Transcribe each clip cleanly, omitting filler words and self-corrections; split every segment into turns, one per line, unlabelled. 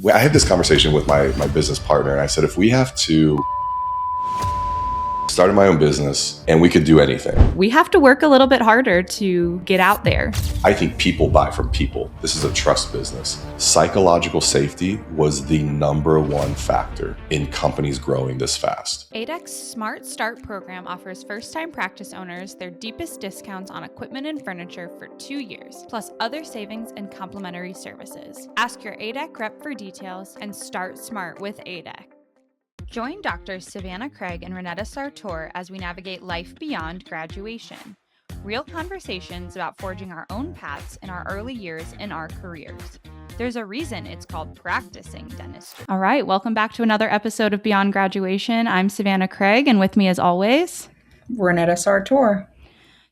I had this conversation with my business partner, and I said, if we have to start my own business and we could do anything.
We have to work a little bit harder to get out there.
I think people buy from people. This is a trust business. Psychological safety was the number one factor in companies growing this fast.
ADEC's Smart Start program offers first-time practice owners their deepest discounts on equipment and furniture for 2 years, plus other savings and complimentary services. Ask your ADEC rep for details and start smart with ADEC. Join Doctors Savanah Craig and Ronnetta Sartor as we navigate life beyond graduation. Real conversations about forging our own paths in our early years in our careers. There's a reason it's called practicing dentistry. All right, welcome back to another episode of Beyond Graduation. I'm Savanah Craig, and with me as always,
Ronnetta Sartor.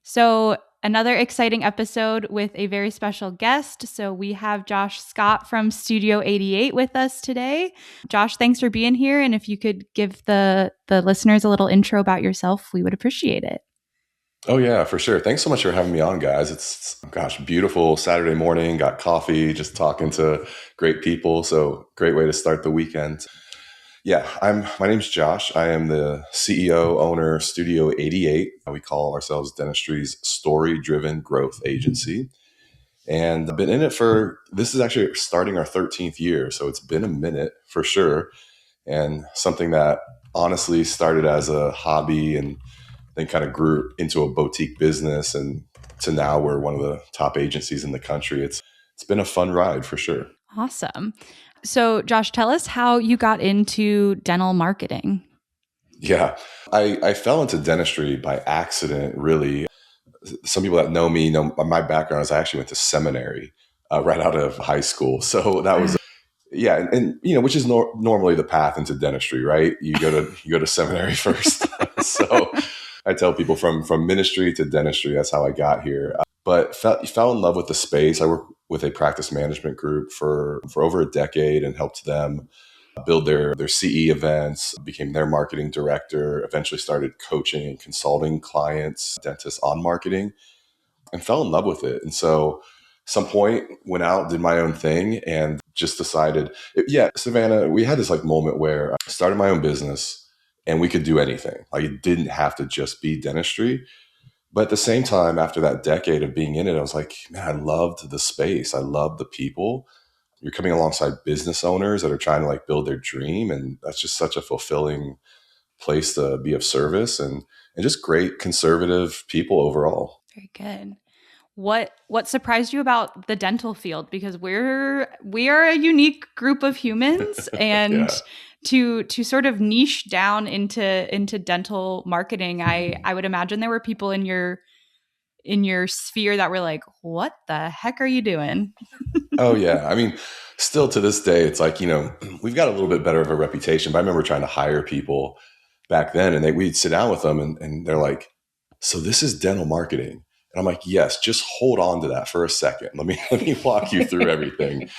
So another exciting episode with a very special guest. So we have Josh Scott from Studio 88 with us today. Josh, thanks for being here. And if you could give the listeners a little intro about yourself, we would appreciate it.
Oh yeah, for sure. Thanks so much for having me on, guys. It's beautiful Saturday morning, got coffee, just talking to great people. So great way to start the weekend. Yeah, my name's Josh. I am the CEO, owner, Studio 88. We call ourselves dentistry's story-driven growth agency. And I've been in it this is actually starting our 13th year. So it's been a minute for sure. And something that honestly started as a hobby and then kind of grew into a boutique business. And to now we're one of the top agencies in the country. It's been a fun ride for sure.
Awesome. So Josh, tell us how you got into dental marketing.
Yeah, I fell into dentistry by accident, really. Some people that know me know my background is I actually went to seminary right out of high school. So that was, and which is normally the path into dentistry, right? You go to seminary first. So I tell people from ministry to dentistry, that's how I got here. But fell in love with the space. I worked with a practice management group for over a decade and helped them build their CE events, became their marketing director, eventually started coaching and consulting clients, dentists on marketing, and fell in love with it. And so some point went out, did my own thing, and just decided, Savanah, we had this moment where I started my own business and we could do anything. It didn't have to just be dentistry. But at the same time, after that decade of being in it, I was like, man, I loved the space. I loved the people. You're coming alongside business owners that are trying to build their dream. And that's just such a fulfilling place to be of service and just great conservative people overall.
Very good. What surprised you about the dental field? Because we are a unique group of humans, and to sort of niche down into dental marketing, I would imagine there were people in your sphere that were like, "What the heck are you doing?"
Oh yeah, I mean, still to this day, it's we've got a little bit better of a reputation. But I remember trying to hire people back then, and we'd sit down with them, and they're like, "So this is dental marketing." And I'm like, yes, just hold on to that for a second. Let me walk you through everything.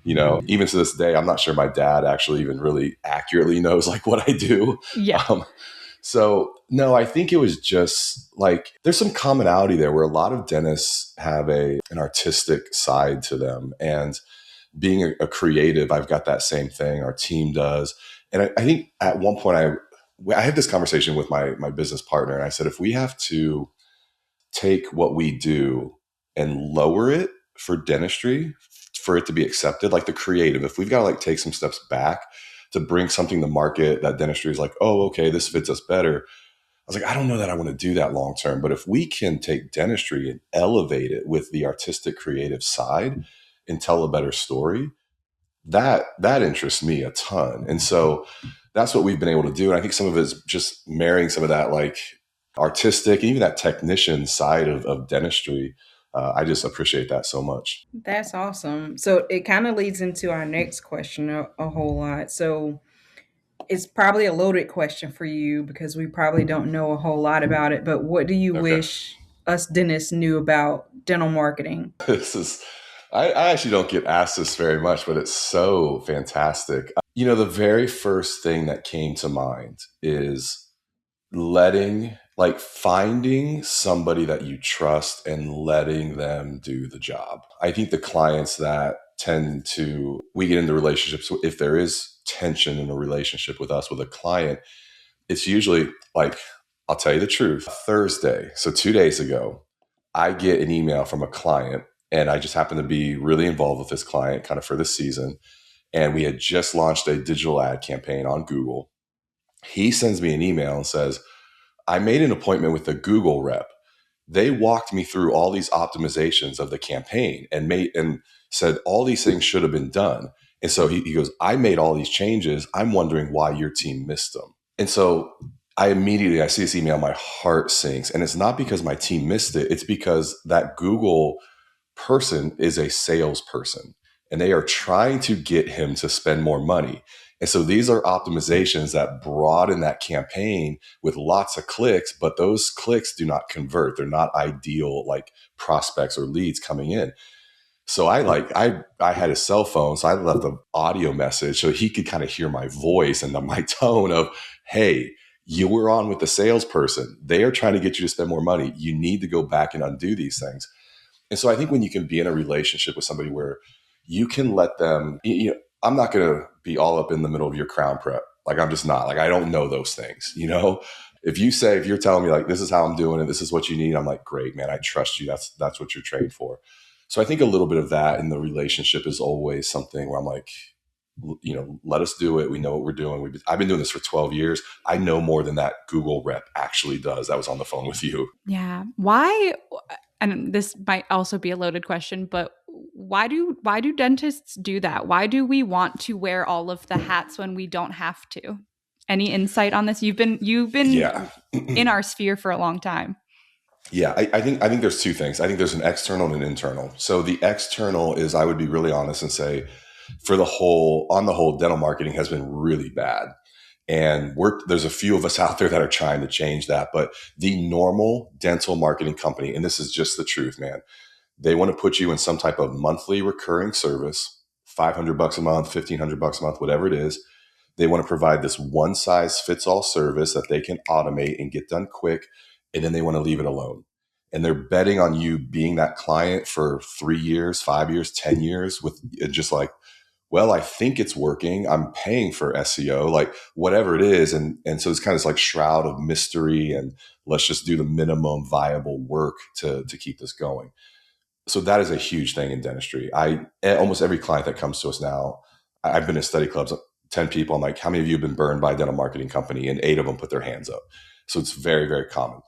Even to this day, I'm not sure my dad actually even really accurately knows what I do.
Yeah.
So no, I think it was just there's some commonality there where a lot of dentists have an artistic side to them. And being a creative, I've got that same thing. Our team does. And I think at one point I had this conversation with my business partner, and I said, if we have to take what we do and lower it for dentistry for it to be accepted, the creative, if we've got to take some steps back to bring something to market that dentistry is oh, okay, this fits us better. I was I don't know that I want to do that long term, but if we can take dentistry and elevate it with the artistic creative side and tell a better story, that interests me a ton. And so that's what we've been able to do. And I think some of it is just marrying some of that artistic, even that technician side of dentistry. I just appreciate that so much.
That's awesome. So it kind of leads into our next question a whole lot. So it's probably a loaded question for you because we probably don't know a whole lot about it. But what do you wish us dentists knew about dental marketing?
I actually don't get asked this very much, but it's so fantastic. The very first thing that came to mind is finding somebody that you trust and letting them do the job. I think the clients that we get into relationships. If there is tension in a relationship with us, with a client, it's usually like, I'll tell you the truth, Thursday. So 2 days ago, I get an email from a client, and I just happen to be really involved with this client kind of for this season. And we had just launched a digital ad campaign on Google. He sends me an email and says, I made an appointment with the Google rep. They walked me through all these optimizations of the campaign and said all these things should have been done. And so he goes, I made all these changes. I'm wondering why your team missed them. And so I see this email, my heart sinks. And it's not because my team missed it. It's because that Google person is a salesperson, and they are trying to get him to spend more money. And so these are optimizations that broaden that campaign with lots of clicks, but those clicks do not convert. They're not ideal like prospects or leads coming in. So I had his cell phone, so I left an audio message so he could kind of hear my voice and my tone of, hey, you were on with the salesperson. They are trying to get you to spend more money. You need to go back and undo these things. And so I think when you can be in a relationship with somebody where you can let them, I'm not going to be all up in the middle of your crown prep. Like, I'm just not. Like, I don't know those things, If you're telling me like, this is how I'm doing and this is what you need, I'm like, great, man, I trust you. That's what you're trained for. So I think a little bit of that in the relationship is always something where I'm like, let us do it. We know what we're doing. I've been doing this for 12 years. I know more than that Google rep actually does. That was on the phone with you.
Yeah. Why? And this might also be a loaded question, but why do dentists do that? Why do we want to wear all of the hats when we don't have to? Any insight on this? You've been in our sphere for a long time.
Yeah, I think there's two things. I think there's an external and an internal. So the external is, I would be really honest and say, on the whole, dental marketing has been really bad. And there's a few of us out there that are trying to change that. But the normal dental marketing company, and this is just the truth, man, they want to put you in some type of monthly recurring service, $500 a month, $1,500 a month, whatever it is. They want to provide this one size fits all service that they can automate and get done quick. And then they want to leave it alone. And they're betting on you being that client for 3 years, 5 years, 10 years with just like, well, I think it's working. I'm paying for SEO, like whatever it is. And so it's kind of like shroud of mystery, and let's just do the minimum viable work to keep this going. So that is a huge thing in dentistry. Almost every client that comes to us now, I've been in study clubs, 10 people. I'm like, how many of you have been burned by a dental marketing company? And 8 of them put their hands up. So it's very, very common.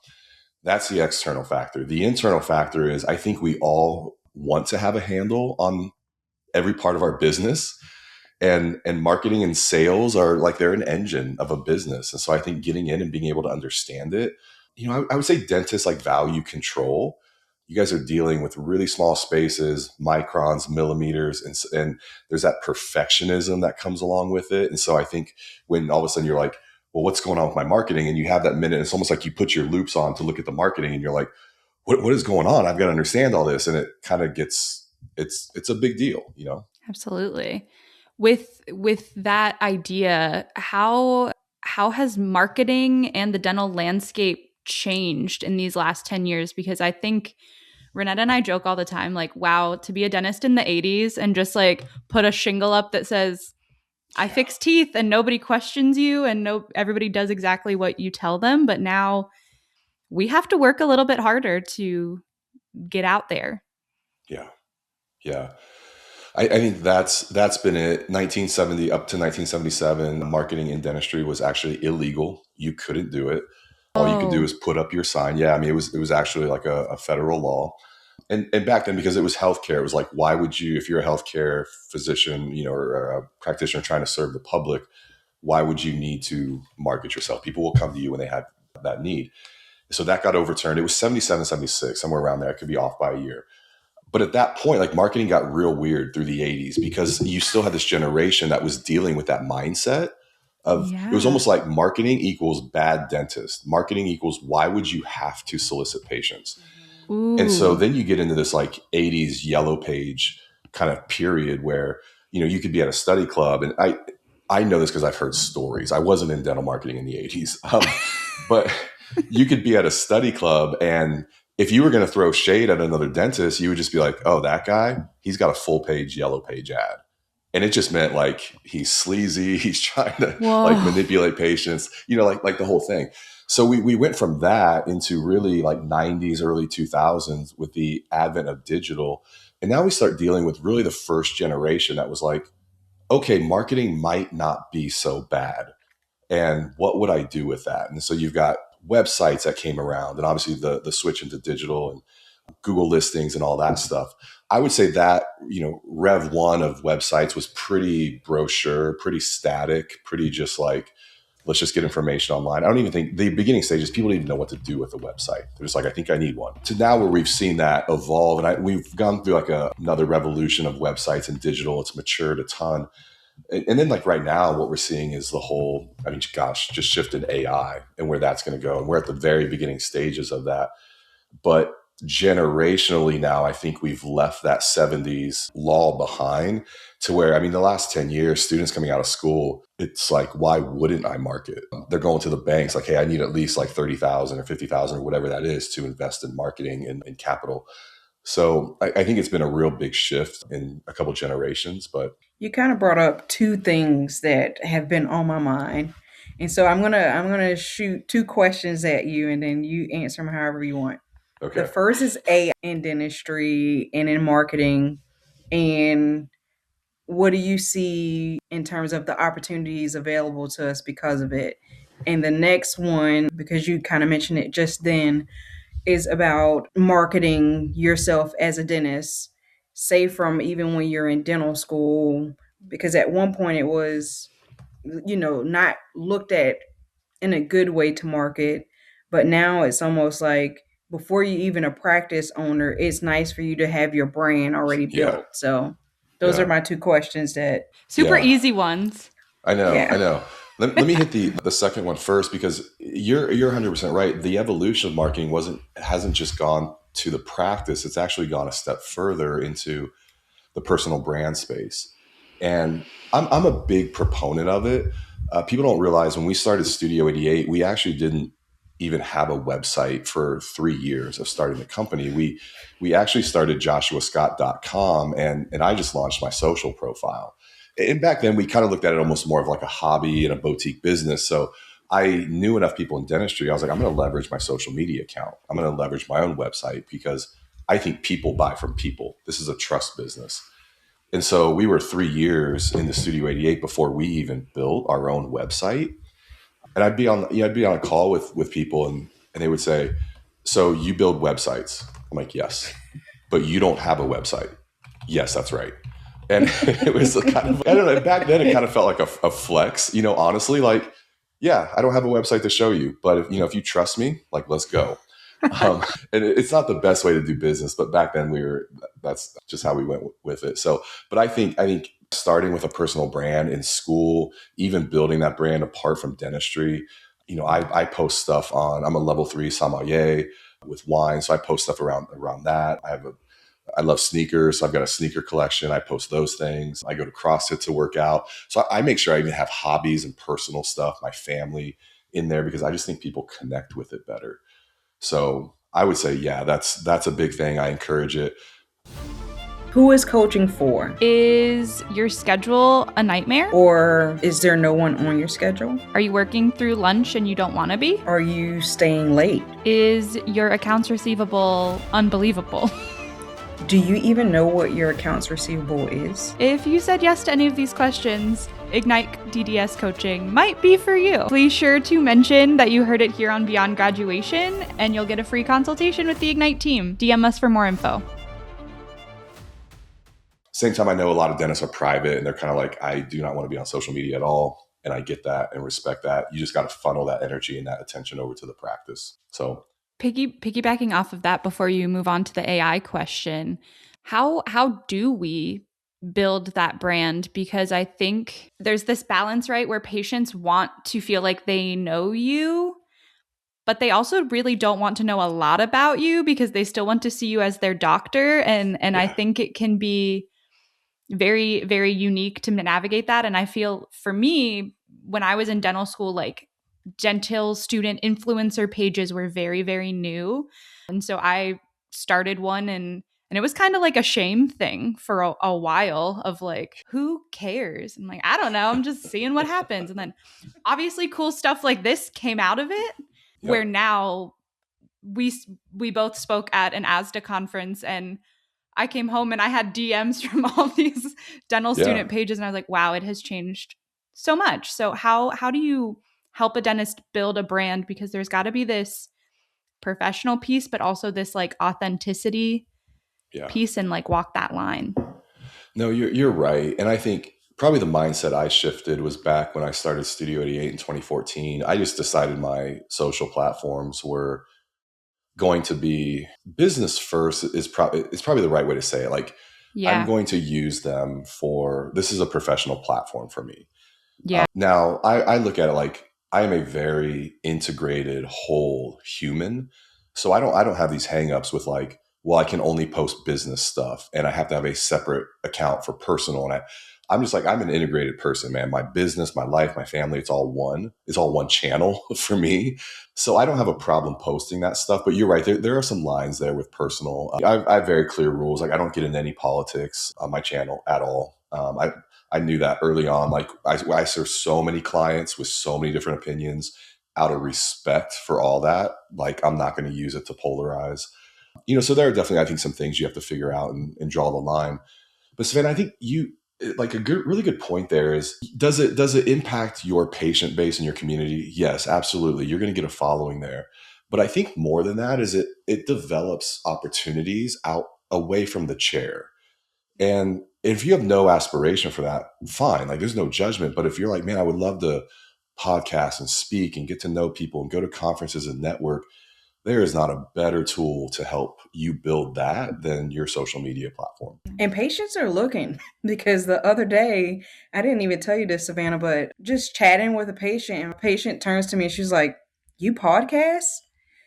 That's the external factor. The internal factor is, I think we all want to have a handle on every part of our business, and marketing and sales are like, they're an engine of a business. And so I think getting in and being able to understand it, I would say dentists like value control. You guys are dealing with really small spaces, microns, millimeters, and there's that perfectionism that comes along with it. And so I think when all of a sudden you're like, well, what's going on with my marketing? And you have that minute, it's almost like you put your loops on to look at the marketing and you're like, what is going on? I've got to understand all this. And it kind of it's a big deal,
Absolutely. With that idea, how has marketing and the dental landscape changed in these last 10 years? Because I think Ronnetta and I joke all the time, like, wow, to be a dentist in the 80s and just like put a shingle up that says, I fix teeth, and nobody questions you, and everybody does exactly what you tell them. But now we have to work a little bit harder to get out there.
Yeah. Yeah. I think that's been it. 1970 up to 1977, marketing in dentistry was actually illegal. You couldn't do it. All you could do is put up your sign. Yeah, I mean, it was actually like a federal law. And back then, because it was healthcare, it was like, why would you, if you're a healthcare physician, or a practitioner trying to serve the public, why would you need to market yourself? People will come to you when they have that need. So that got overturned. It was 77, 76, somewhere around there. It could be off by a year. But at that point, like, marketing got real weird through the 80s, because you still had this generation that was dealing with that mindset of, It was almost like marketing equals bad dentist. Marketing equals, why would you have to solicit patients?
Ooh.
And so then you get into this like 80s yellow page kind of period where, you could be at a study club. And I know this because I've heard stories. I wasn't in dental marketing in the 80s. But you could be at a study club and If you were going to throw shade at another dentist, you would just be like, oh, that guy, he's got a full page yellow page ad. And it just meant like he's sleazy, he's trying to like
Whoa.
manipulate patients, like the whole thing. So we went from that into really like 90s, early 2000s with the advent of digital. And now we start dealing with really the first generation that was like, okay, marketing might not be so bad. And what would I do with that? And so you've got websites that came around, and obviously the switch into digital and Google listings and all that stuff. I would say that, Rev 1 of websites was pretty brochure, pretty static, pretty just like, let's just get information online. I don't even think the beginning stages, people don't even know what to do with a website. They're just like, I think I need one. To now where we've seen that evolve, and we've gone through like another revolution of websites and digital. It's matured a ton. And then like right now, what we're seeing is the whole, I mean, gosh, just shift in AI and where that's going to go. And we're at the very beginning stages of that. But generationally now, I think we've left that 70s law behind to where, I mean, the last 10 years, students coming out of school, it's like, why wouldn't I market? They're going to the banks like, hey, I need at least like 30,000 or 50,000 or whatever that is to invest in marketing and capital. So I think it's been a real big shift in a couple generations, but
You kind of brought up two things that have been on my mind. And so I'm gonna shoot two questions at you and then you answer them however you want. The
okay.
first is AI in dentistry and in marketing. And what do you see in terms of the opportunities available to us because of it? And the next one, because you kind of mentioned it just then, is about marketing yourself as a dentist, say from even when you're in dental school, because at one point it was, not looked at in a good way to market, but now it's almost like before you even a practice owner, it's nice for you to have your brand already
Yeah.
built. So those are
Yeah.
my two questions that,
Super
Yeah.
easy ones.
I know. I
yeah.
know. Let me hit the second one first because you're 100% right. The evolution of marketing hasn't just gone to the practice. It's actually gone a step further into the personal brand space. And I'm a big proponent of it. People don't realize when we started Studio 88, we actually didn't even have a website for 3 years of starting the company. We actually started joshuascott.com and I just launched my social profile. And back then we kind of looked at it almost more of like a hobby and a boutique business. So I knew enough people in dentistry. I was like, I'm going to leverage my social media account. I'm going to leverage my own website because I think people buy from people. This is a trust business. And so we were 3 years into Studio 88 before we even built our own website. And I'd be on a call with people and they would say, so you build websites? I'm like, yes, but you don't have a website. Yes, that's right. And it was kind of, I don't know, back then it kind of felt like a flex, honestly, like, yeah, I don't have a website to show you, but if you trust me, like, let's go. And it's not the best way to do business, but back then that's just how we went with it. So, but I think starting with a personal brand in school, even building that brand apart from dentistry, I post stuff I'm a level 3 sommelier with wine. So I post stuff around that. I love sneakers. So I've got a sneaker collection. I post those things. I go to CrossFit to work out. So I make sure I even have hobbies and personal stuff, my family in there, because I just think people connect with it better. So I would say, yeah, that's a big thing. I encourage it.
Who is coaching for?
Is your schedule a nightmare?
Or is there no one on your schedule?
Are you working through lunch and you don't want to be?
Are you staying late?
Is your accounts receivable unbelievable?
Do you even know what your accounts receivable is?
If you said yes to any of these questions, Ignite DDS coaching might be for you. Please sure to mention that you heard it here on Beyond Graduation, and you'll get a free consultation with the Ignite team. DM us for more info.
Same time, I know a lot of dentists are private and they're kind of like, I do not want to be on social media at all. And I get that and respect that. You just got to funnel that energy and that attention over to the practice. So
piggybacking off of that before you move on to the AI question, how do we build that brand? Because I think there's this balance, right, where patients want to feel like they know you, but they also really don't want to know a lot about you because they still want to see you as their doctor. And
yeah.
I think it can be very, very unique to navigate that. And I feel for me, when I was in dental school, like dental student influencer pages were very, very new. And so I started one, and it was kind of like a shame thing for a while of like, who cares? I'm like, I don't know. I'm just seeing what happens. And then obviously cool stuff like this came out of it, where
Yep.
now we both spoke at an ASDA conference, and I came home and I had DMs from all these dental
Yeah.
student pages, and I was like, wow, it has changed so much. So how do you help a dentist build a brand? Because there's got to be this professional piece, but also this like authenticity
Yeah.
piece, and like walk that line.
No, you're right. And I think probably the mindset I shifted was back when I started Studio 88 in 2014. I just decided my social platforms were going to be business first is probably the right way to say it. Like, I'm
Yeah.
going to use them for, this is a professional platform for me.
Yeah.
Now, I look at it like I am a very integrated whole human. So I don't have these hangups with like, well, I can only post business stuff and I have to have a separate account for personal. And I'm just like, I'm an integrated person, man. My business, my life, my family, it's all one channel for me. So I don't have a problem posting that stuff. But you're right. There are some lines there with personal. I have very clear rules. Like, I don't get into any politics on my channel at all. I knew that early on. Like, I serve so many clients with so many different opinions. Out of respect for all that, like, I'm not going to use it to polarize. So there are definitely, I think, some things you have to figure out and draw the line. But Savannah, I think you like really good point there is, does it impact your patient base and your community? Yes, absolutely. You're going to get a following there. But I think more than that is it develops opportunities out away from the chair. And if you have no aspiration for that, fine. Like, there's no judgment. But if you're like, man, I would love to podcast and speak and get to know people and go to conferences and network, there is not a better tool to help you build that than your social media platform.
And patients are looking, because the other day, I didn't even tell you this, Savannah, but just chatting with a patient, and a patient turns to me and she's like, "You podcast?"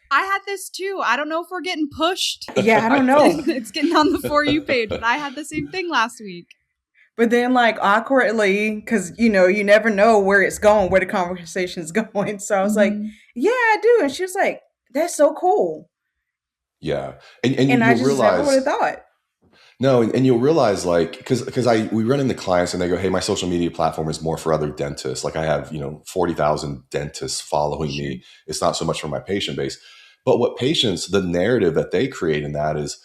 I had this too. I don't know if we're getting pushed.
Yeah, I don't know.
It's getting on the For You page, but I had the same thing last week.
But then, like, awkwardly, because, you never know where it's going, where the conversation's going. So I was like, yeah, I do. And she was like, that's so cool.
Yeah.
And I just never would have thought.
No, and you'll realize, like, because we run into clients and they go, hey, my social media platform is more for other dentists. Like, I have 40,000 dentists following me. It's not so much for my patient base. But what patients, the narrative that they create in that is,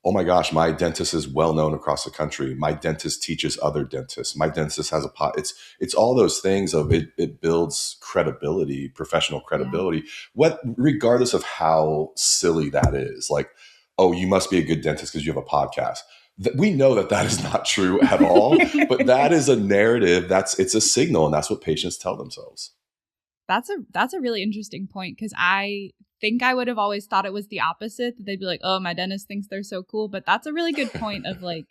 oh my gosh, my dentist is well known across the country. My dentist teaches other dentists. My dentist has a pot. It's all those things of it. It builds credibility, professional credibility. Regardless of how silly that is. Like, oh, you must be a good dentist because you have a podcast. We know that is not true at all. But that is a narrative. It's a signal, and that's what patients tell themselves.
That's a really interesting point, because I think I would have always thought it was the opposite, that they'd be like, oh, my dentist thinks they're so cool. But that's a really good point of like,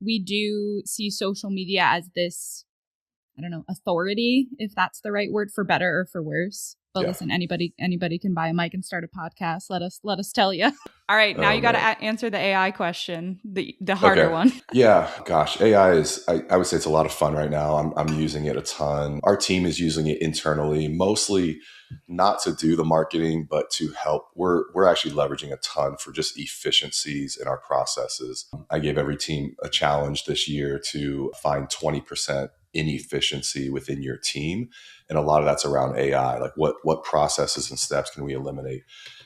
we do see social media as this, I don't know, authority, if that's the right word, for better or for worse. But listen, anybody can buy a mic and start a podcast. Let us tell you. All right, now you got to answer the AI question, the harder one.
Yeah, gosh, AI is, I would say it's a lot of fun right now. I'm using it a ton. Our team is using it internally, mostly not to do the marketing, but to help. We're actually leveraging a ton for just efficiencies in our processes. I gave every team a challenge this year to find 20% inefficiency within your team. And a lot of that's around AI. Like, what processes and steps can we eliminate?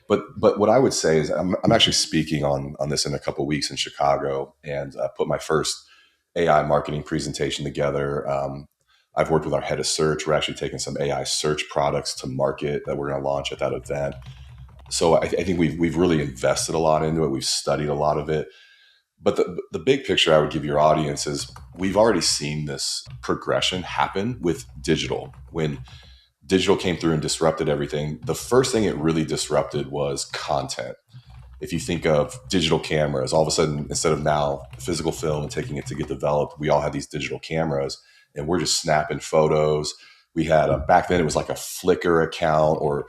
But what I would say is, I'm actually speaking on this in a couple of weeks in Chicago, and put my first AI marketing presentation together. I've worked with our head of search. We're actually taking some AI search products to market that we're going to launch at that event. So I think we've really invested a lot into it. We've studied a lot of it. But the big picture I would give your audience is, we've already seen this progression happen with digital. When digital came through and disrupted everything, the first thing it really disrupted was content. If you think of digital cameras, all of a sudden, instead of now physical film and taking it to get developed, we all had these digital cameras and we're just snapping photos. We had back then it was like a Flickr account, or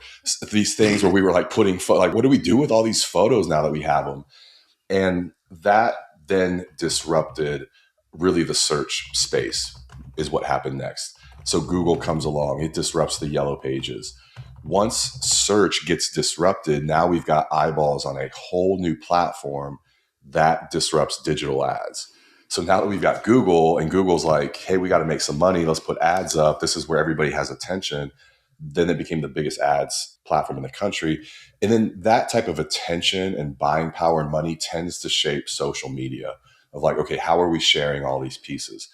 these things where we were like putting like, what do we do with all these photos now that we have them? And that then disrupted really the search space is what happened next. So Google comes along, it disrupts the yellow pages. Once search gets disrupted, now we've got eyeballs on a whole new platform that disrupts digital ads. So now that we've got Google, and Google's like, hey, we got to make some money. Let's put ads up. This is where everybody has attention. Then it became the biggest ads platform in the country. And then that type of attention and buying power and money tends to shape social media of like, okay, how are we sharing all these pieces?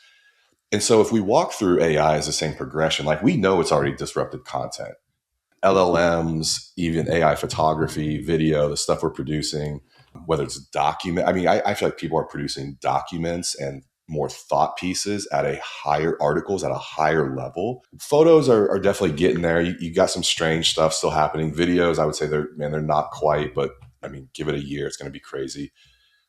And so if we walk through AI as the same progression, like we know it's already disrupted content. LLMs, even AI photography, video, the stuff we're producing, whether it's document. I mean, I feel like people are producing documents and more thought pieces at a higher articles at a higher level. Photos are definitely getting there. You got some strange stuff still happening. Videos, I would say they're not quite, but I mean, give it a year, it's going to be crazy.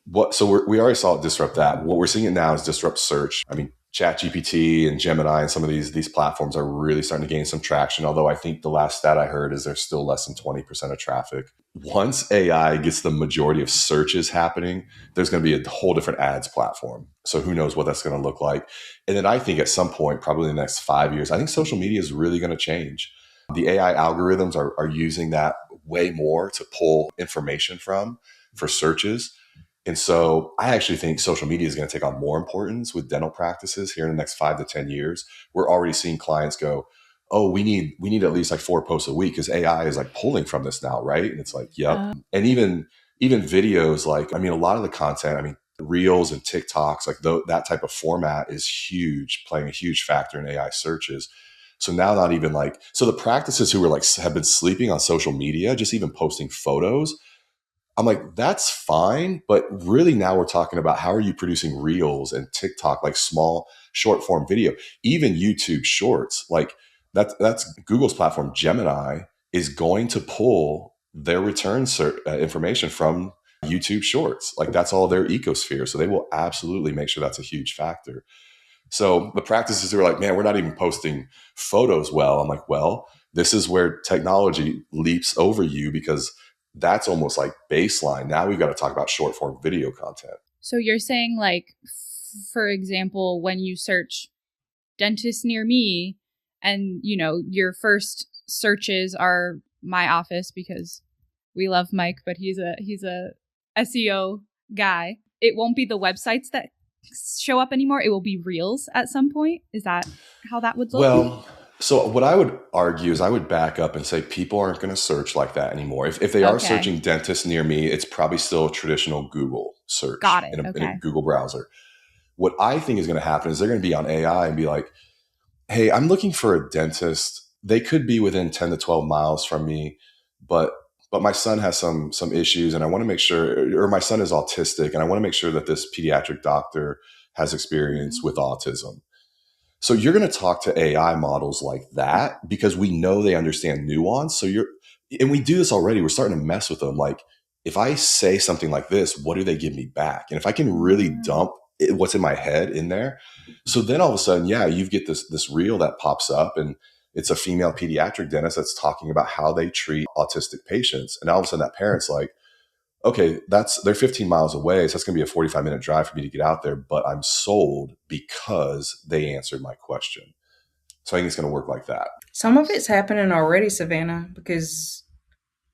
We already saw it disrupt that. What we're seeing it now is disrupt search. I mean, ChatGPT and Gemini and some of these platforms are really starting to gain some traction. Although I think the last stat I heard is they're still less than 20% of traffic. Once AI gets the majority of searches happening, there's going to be a whole different ads platform. So who knows what that's going to look like. And then I think at some point, probably in the next 5 years, I think social media is really going to change. The AI algorithms are using that way more to pull information from for searches. And so I actually think social media is going to take on more importance with dental practices here in the next 5 to 10 years. We're already seeing clients go, oh, we need at least like 4 posts a week because AI is like pulling from this now, right? And it's like, yep. And even videos, like, I mean, a lot of the content, I mean, Reels and TikToks, like that type of format is huge, playing a huge factor in AI searches. So now not even like, so the practices who were like, have been sleeping on social media, just even posting photos, I'm like, that's fine. But really now we're talking about how are you producing Reels and TikTok, like small short form video, even YouTube shorts. Like that's Google's platform, Gemini, is going to pull their return information from YouTube shorts. Like that's all their ecosphere. So they will absolutely make sure that's a huge factor. So the practices who are like, man, we're not even posting photos well. I'm like, well, this is where technology leaps over you because that's almost like baseline. Now we've got to talk about short form video content.
So you're saying like, for example, when you search dentist near me and, you know, your first searches are my office because we love Mike, but he's a SEO guy. It won't be the websites that show up anymore. It will be Reels at some point. Is that how that would look?
Well, so what I would argue is I would back up and say people aren't going to search like that anymore. If they are searching dentist near me, it's probably still a traditional Google search in a Google browser. What I think is going to happen is they're going to be on AI and be like, hey, I'm looking for a dentist. They could be within 10 to 12 miles from me, but my son has some issues and I want to make sure, or my son is autistic and I want to make sure that this pediatric doctor has experience with autism. So you're going to talk to AI models like that because we know they understand nuance. And we do this already. We're starting to mess with them. Like if I say something like this, what do they give me back? And if I can really dump what's in my head in there. So then all of a sudden, yeah, you get this reel that pops up and it's a female pediatric dentist that's talking about how they treat autistic patients. And all of a sudden that parent's like, okay, they're 15 miles away. So that's going to be a 45-minute drive for me to get out there, but I'm sold because they answered my question. So I think it's going to work like that.
Some of it's happening already, Savanah, because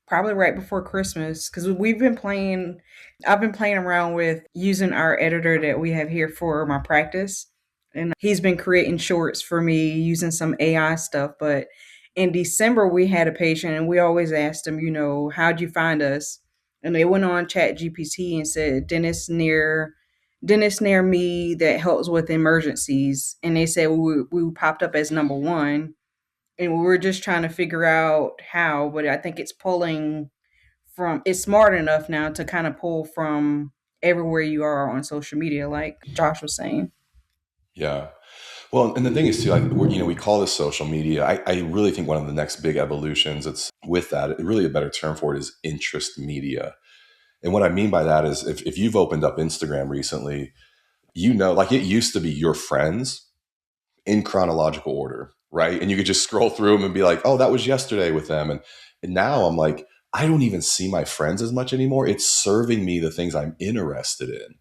probably right before Christmas, because I've been playing around with using our editor that we have here for my practice. And he's been creating shorts for me using some AI stuff. But in December, we had a patient and we always asked them, you know, how'd you find us? And they went on Chat GPT and said, dentist near me that helps with emergencies. And they said we popped up as number one. And we were just trying to figure out how, but I think it's smart enough now to kind of pull from everywhere you are on social media, like Josh was saying.
Yeah. Well, and the thing is too, like, we call this social media. I really think one of the next big evolutions it's with that, really a better term for it is interest media. And what I mean by that is if you've opened up Instagram recently, like it used to be your friends in chronological order, right? And you could just scroll through them and be like, oh, that was yesterday with them. And now I'm like, I don't even see my friends as much anymore. It's serving me the things I'm interested in.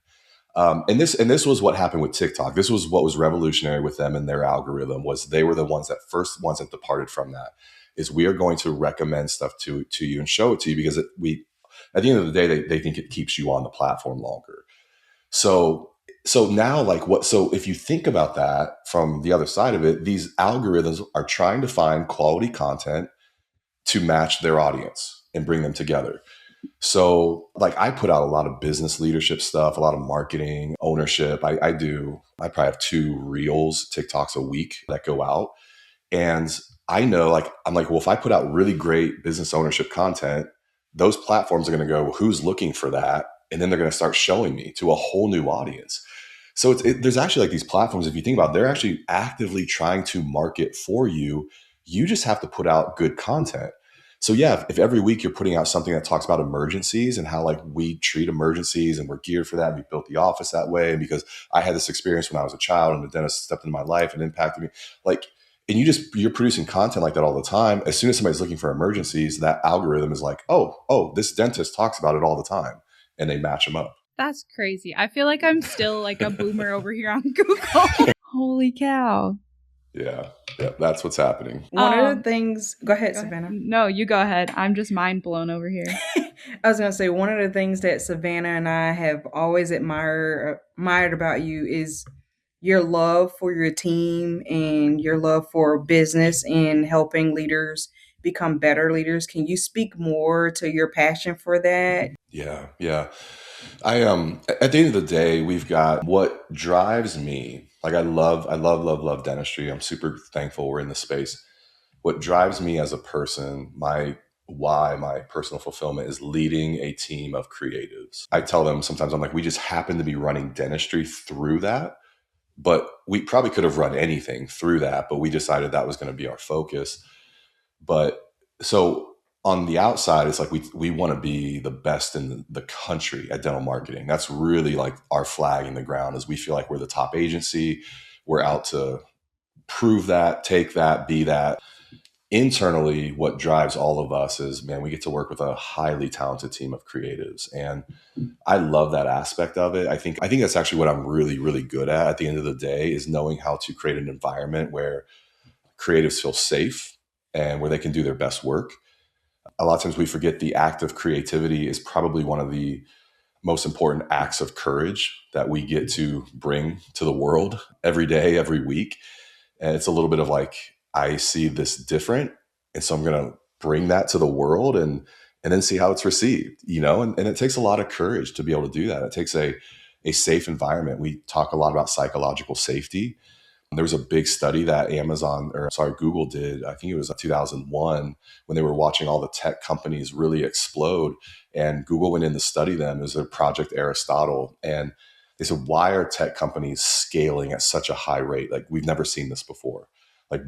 And this was what happened with TikTok. This was what was revolutionary with them and their algorithm was they were the first ones that departed from that. Is we are going to recommend stuff to you and show it to you because we at the end of the day they think it keeps you on the platform longer. So now so if you think about that from the other side of it, these algorithms are trying to find quality content to match their audience and bring them together. So I put out a lot of business leadership stuff, a lot of marketing, ownership. I probably have 2 reels, TikToks a week that go out. And I know I'm well, if I put out really great business ownership content, those platforms are going to go, well, who's looking for that? And then they're going to start showing me to a whole new audience. So there's actually these platforms, if you think about it, they're actually actively trying to market for you. You just have to put out good content. So yeah, if every week you're putting out something that talks about emergencies and how we treat emergencies and we're geared for that, and we built the office that way, and because I had this experience when I was a child and the dentist stepped into my life and impacted me, and you're producing content like that all the time. As soon as somebody's looking for emergencies, that algorithm is oh, this dentist talks about it all the time, and they match them up.
That's crazy. I feel like I'm still a boomer over here on Google. Holy cow.
Yeah, that's what's happening.
One of the things, go ahead, Savanah.
No, you go ahead. I'm just mind blown over here.
I was going to say, one of the things that Savanah and I have always admired about you is your love for your team and your love for business and helping leaders become better leaders. Can you speak more to your passion for that?
Yeah. I at the end of the day, we've got what drives me. I love dentistry. I'm super thankful we're in this space. What drives me as a person, my personal fulfillment is leading a team of creatives. I tell them sometimes we just happen to be running dentistry through that, but we probably could have run anything through that, but we decided that was going to be our focus. But so on the outside, it's we want to be the best in the country at dental marketing. That's really our flag in the ground is we feel like we're the top agency. We're out to prove that, take that, be that. Internally, what drives all of us is, man, we get to work with a highly talented team of creatives. And I love that aspect of it. I think that's actually what I'm really, really good at the end of the day is knowing how to create an environment where creatives feel safe and where they can do their best work. A lot of times we forget the act of creativity is probably one of the most important acts of courage that we get to bring to the world every day, every week. And it's a little bit of I see this different. And so I'm going to bring that to the world and then see how it's received, and it takes a lot of courage to be able to do that. It takes a safe environment. We talk a lot about psychological safety. There was a big study that Google did, I think it was 2001, when they were watching all the tech companies really explode. And Google went in to study them. It was a Project Aristotle. And they said, why are tech companies scaling at such a high rate? We've never seen this before.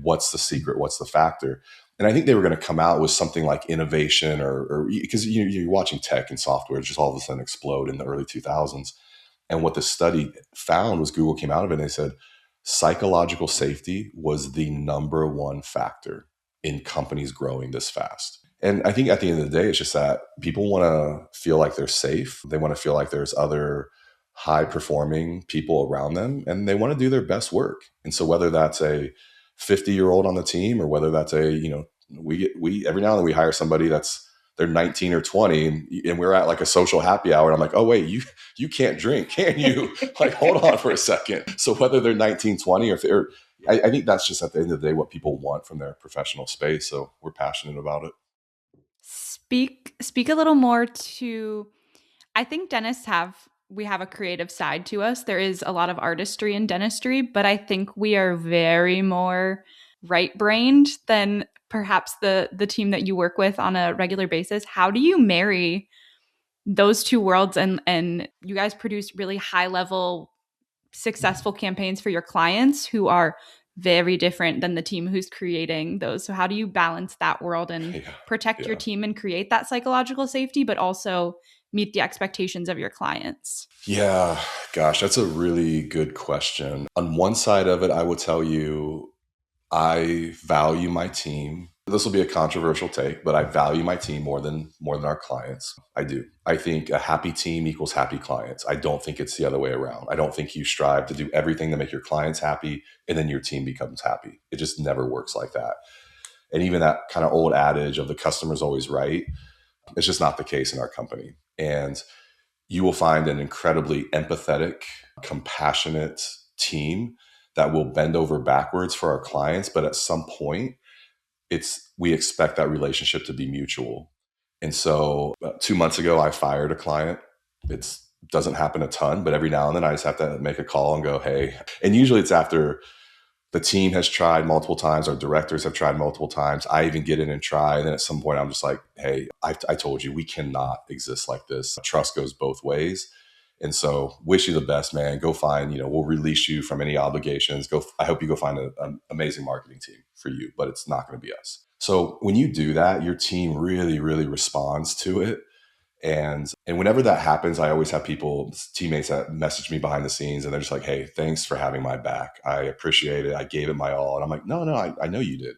What's the secret? What's the factor? And I think they were going to come out with something like innovation or because you're watching tech and software just all of a sudden explode in the early 2000s. And what the study found was Google came out of it and they said, psychological safety was the number one factor in companies growing this fast. And I think at the end of the day, it's just that people want to feel like they're safe. They want to feel like there's other high performing people around them and they want to do their best work. And so whether that's a 50-year-old on the team or whether that's we every now and then we hire somebody they're 19 or 20 and we're at a social happy hour. And I'm like, oh, wait, you can't drink, can you? Hold on for a second. So whether they're 19, 20 or I think that's just at the end of the day what people want from their professional space. So we're passionate about it.
Speak a little more to, I think dentists we have a creative side to us. There is a lot of artistry in dentistry, but I think we are very more right-brained than perhaps the team that you work with on a regular basis. How do you marry those two worlds and you guys produce really high-level, successful campaigns for your clients who are very different than the team who's creating those? So how do you balance that world and protect your team and create that psychological safety, but also meet the expectations of your clients?
Yeah, gosh, that's a really good question. On one side of it, I will tell you, I value my team This will be a controversial take, but I value my team more than our clients. I do. I think a happy team equals happy clients. I don't think it's the other way around. I don't think you strive to do everything to make your clients happy and then your team becomes happy. It just never works like that. And even that kind of old adage of the customer's always right, it's just not the case in our company. And you will find an incredibly empathetic, compassionate team that will bend over backwards for our clients. But at some point, we expect that relationship to be mutual. And so 2 months ago, I fired a client. It doesn't happen a ton, but every now and then I just have to make a call and go, hey. And usually it's after the team has tried multiple times, our directors have tried multiple times. I even get in and try. And then at some point I'm just like, hey, I told you, we cannot exist like this. Trust goes both ways. And so wish you the best, man. Go find, we'll release you from any obligations. I hope you go find an amazing marketing team for you, but it's not going to be us. So when you do that, your team really, really responds to it. And whenever that happens, I always have teammates that message me behind the scenes and they're just like, hey, thanks for having my back. I appreciate it. I gave it my all. And I'm like, no, I know you did.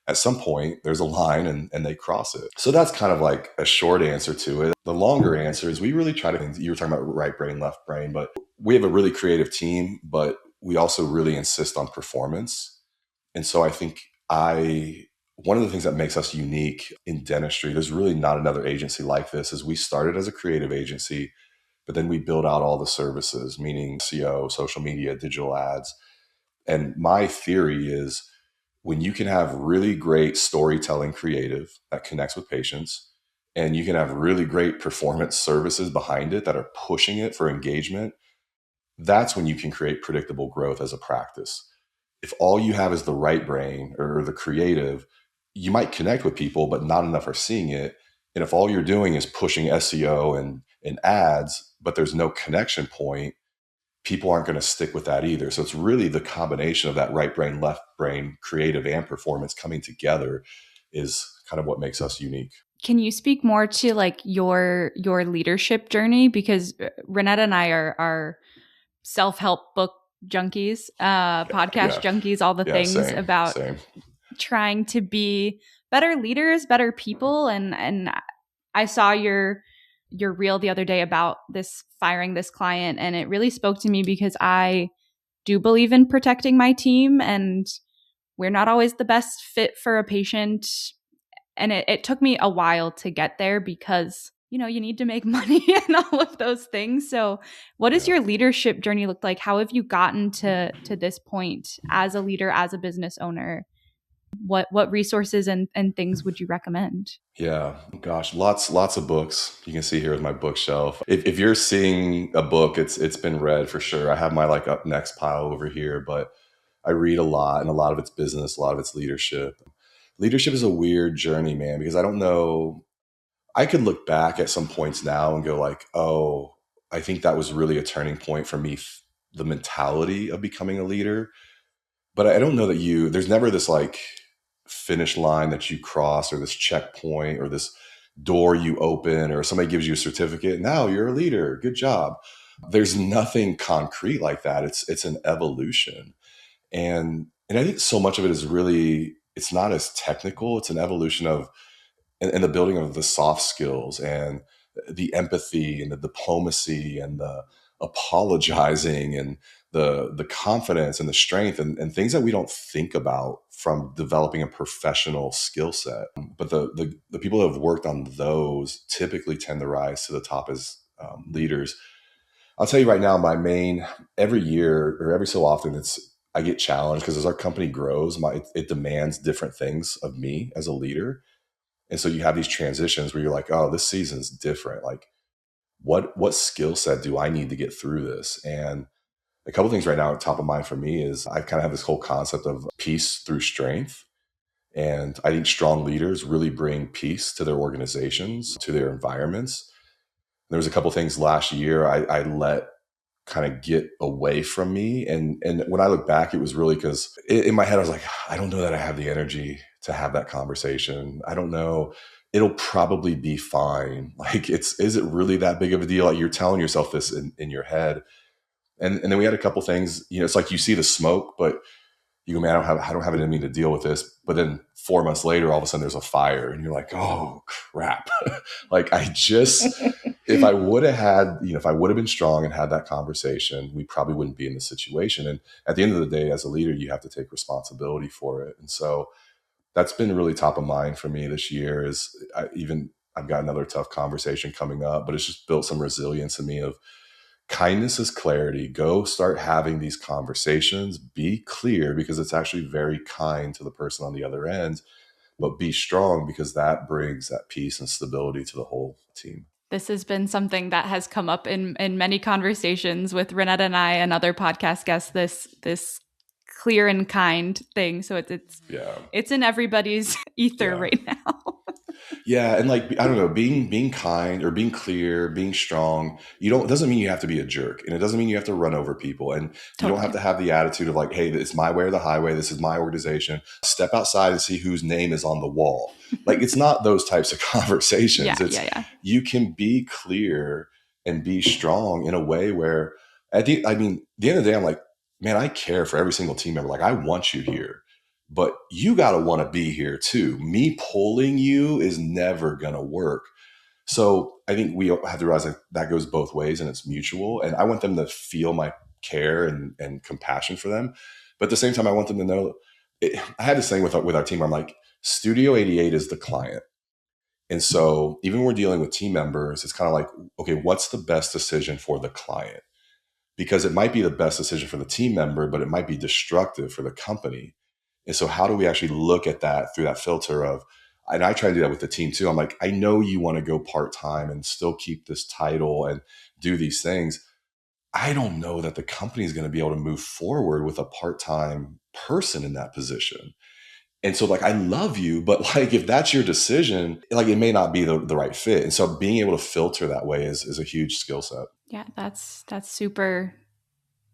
At some point, there's a line and they cross it. So that's kind of like a short answer to it. The longer answer is we really try to, you were talking about right brain, left brain, but we have a really creative team, but we also really insist on performance. And so I think one of the things that makes us unique in dentistry, there's really not another agency like this, is we started as a creative agency, but then we build out all the services, meaning SEO, social media, digital ads. And my theory is when you can have really great storytelling creative that connects with patients, and you can have really great performance services behind it that are pushing it for engagement, that's when you can create predictable growth as a practice. If all you have is the right brain or the creative, you might connect with people, but not enough are seeing it. And if all you're doing is pushing SEO and ads, but there's no connection point, people aren't going to stick with that either. So it's really the combination of that right brain, left brain, creative and performance coming together is kind of what makes us unique.
Can you speak more to like your leadership journey? Because Ronnetta and I are self-help book junkies, podcast junkies, all the things about trying to be better leaders, better people. And I saw your reel the other day about firing this client, and it really spoke to me because I do believe in protecting my team, and we're not always the best fit for a patient. And it took me a while to get there because, you need to make money and all of those things. So what does your leadership journey look like? How have you gotten to this point as a leader, as a business owner? What resources and things would you recommend?
Yeah, gosh, lots of books. You can see here with my bookshelf. If you're seeing a book, it's been read for sure. I have my like up next pile over here, but I read a lot, and a lot of it's business, a lot of it's leadership. Leadership is a weird journey, man, because I don't know. I could look back at some points now and go like, oh, I think that was really a turning point for me, the mentality of becoming a leader. But I don't know that there's never this like finish line that you cross or this checkpoint or this door you open or somebody gives you a certificate. Now you're a leader. Good job. There's nothing concrete like that. It's an evolution. And I think so much of it is really, it's not as technical. It's an evolution of, and the building of the soft skills and the empathy and the diplomacy and the apologizing and the confidence and the strength and things that we don't think about from developing a professional skill set. But the people that have worked on those typically tend to rise to the top as leaders. I'll tell you right now, every year or every so often, I get challenged because as our company grows, it demands different things of me as a leader. And so you have these transitions where you're like, oh, this season's different. Like, what skill set do I need to get through this? And a couple of things right now top of mind for me is I kind of have this whole concept of peace through strength. And I think strong leaders really bring peace to their organizations, to their environments. There was a couple of things last year I let kind of get away from me. And when I look back, it was really because in my head, I was like, I don't know that I have the energy to have that conversation. I don't know. It'll probably be fine. Like, is it really that big of a deal? Like, you're telling yourself this in your head. And then we had a couple things, it's like you see the smoke, but you go, man, I don't have it in me to deal with this. But then 4 months later, all of a sudden there's a fire and you're like, oh crap. Like if I would have had, if I would have been strong and had that conversation, we probably wouldn't be in this situation. And at the end of the day, as a leader, you have to take responsibility for it. And so that's been really top of mind for me this year. I've got another tough conversation coming up, but it's just built some resilience in me of kindness is clarity. Go start having these conversations, be clear, because it's actually very kind to the person on the other end, but be strong, because that brings that peace and stability to the whole team.
This has been something that has come up in many conversations with Ronnetta and I and other podcast guests, this clear and kind thing. So it's in everybody's ether right now.
Yeah. And like, I don't know, being kind or being clear, being strong, it doesn't mean you have to be a jerk, and it doesn't mean you have to run over people. And you don't have to have the attitude of like, hey, it's my way or the highway. This is my organization. Step outside and see whose name is on the wall. Like, it's not those types of conversations. You can be clear and be strong in a way where at the end of the day, I'm like, man, I care for every single team member. Like, I want you here. But you got to want to be here too. Me pulling you is never going to work. So I think we have to realize that goes both ways and it's mutual. And I want them to feel my care and compassion for them. But at the same time, I want them to know, I had this thing with our team where I'm like, Studio 88 is the client. And so even when we're dealing with team members, it's kind of like, okay, what's the best decision for the client? Because it might be the best decision for the team member, but it might be destructive for the company. And so how do we actually look at that through that filter of, and I try to do that with the team too. I'm like, I know you want to go part-time and still keep this title and do these things. I don't know that the company is going to be able to move forward with a part-time person in that position. And so like, I love you, but like, if that's your decision, like it may not be the right fit. And so being able to filter that way is a huge skill set.
Yeah, that's super,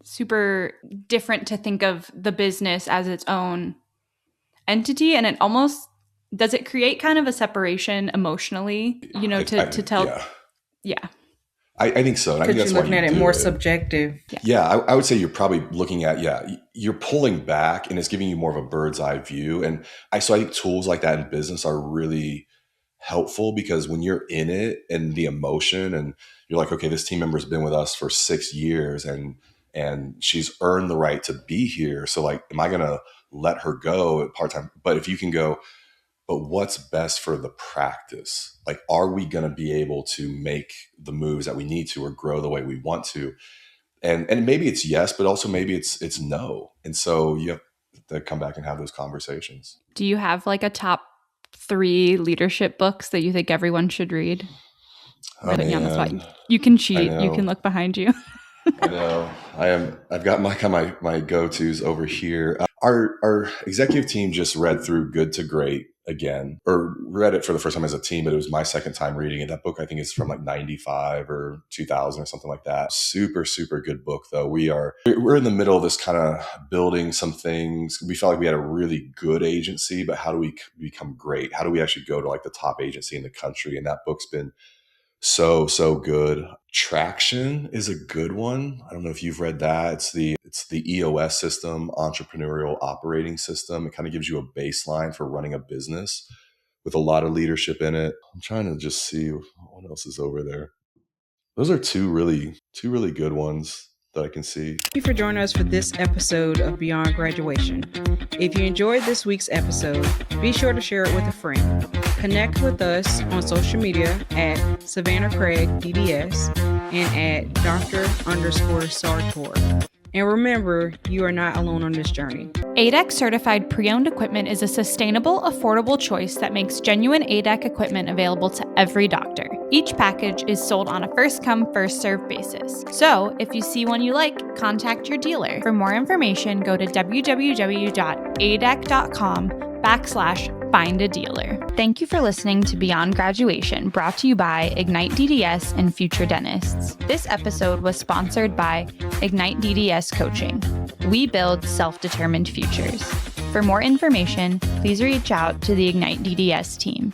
super different to think of the business as its own entity. And it almost, does it create kind of a separation emotionally, to tell? Yeah.
I think so. And I think that's
you're looking
why
at it more subjective.
Yeah, I would say you're probably looking at, you're pulling back and it's giving you more of a bird's eye view. And I think tools like that in business are really helpful, because when you're in it and the emotion and you're like, okay, this team member's been with us for 6 years and she's earned the right to be here. So like, am I going to let her go at part-time? But if you can go, but what's best for the practice? Like, are we going to be able to make the moves that we need to or grow the way we want to? And maybe it's yes, but also maybe it's no. And so you have to come back and have those conversations.
Do you have like a top 3 leadership books that you think everyone should read? Putting you on the spot. You can cheat. You can look behind you.
I know. I've got my go-tos over here. Our executive team just read through Good to Great again, or read it for the first time as a team, but it was my second time reading it. That book, I think, is from like 95 or 2000 or something like that. Super, super good book, though. We're in the middle of this kind of building some things. We felt like we had a really good agency, but how do we become great? How do we actually go to like the top agency in the country? And that book's been so good. Traction is a good one. I don't know if you've read that. It's the EOS system, Entrepreneurial Operating System. It kind of gives you a baseline for running a business with a lot of leadership in it. I'm trying to just see what else is over there. Those are two really good ones that I can see.
Thank you for joining us for this episode of Beyond Graduation. If you enjoyed this week's episode, be sure to share it with a friend. Connect with us on social media at Savanah Craig DDS and at Dr_Sartor. And remember, you are not alone on this journey.
ADEC certified pre-owned equipment is a sustainable, affordable choice that makes genuine ADEC equipment available to every doctor. Each package is sold on a first-come, first-served basis. So, if you see one you like, contact your dealer. For more information, go to www.adec.com/find a dealer. Thank you for listening to Beyond Graduation, brought to you by Ignite DDS and Future Dentists. This episode was sponsored by Ignite DDS Coaching. We build self-determined futures. For more information, please reach out to the Ignite DDS team.